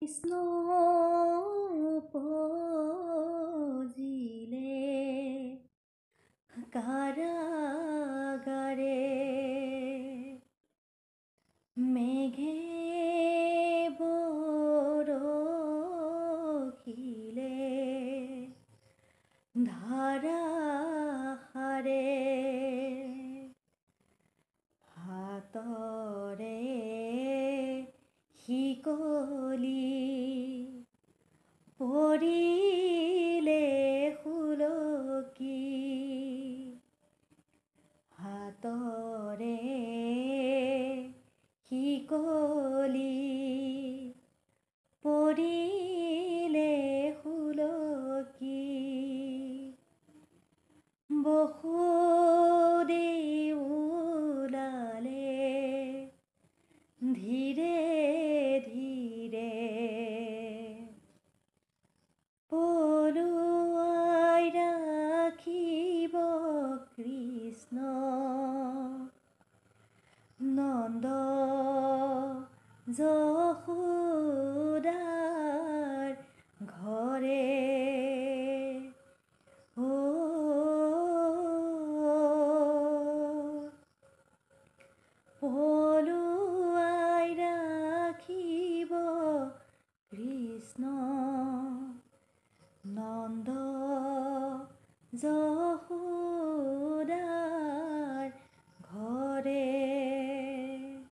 কৃষ্ণ উপজিলে কাৰাগাৰে মেঘে বৰষিলে ধাৰাসাৰে হাতৰে শিকলি পৰিলে সুলকি হাতৰে শিকলি পৰিলে সুলকি বসুদেৱ ওলালে ধীৰে ধীৰে পলুৱাই ৰাখিব কৃষ্ণ নন্দ যশোদাৰ ঘৰে পলুৱাই ৰাখিব কৃষ্ণ নন্দ যশোদাৰ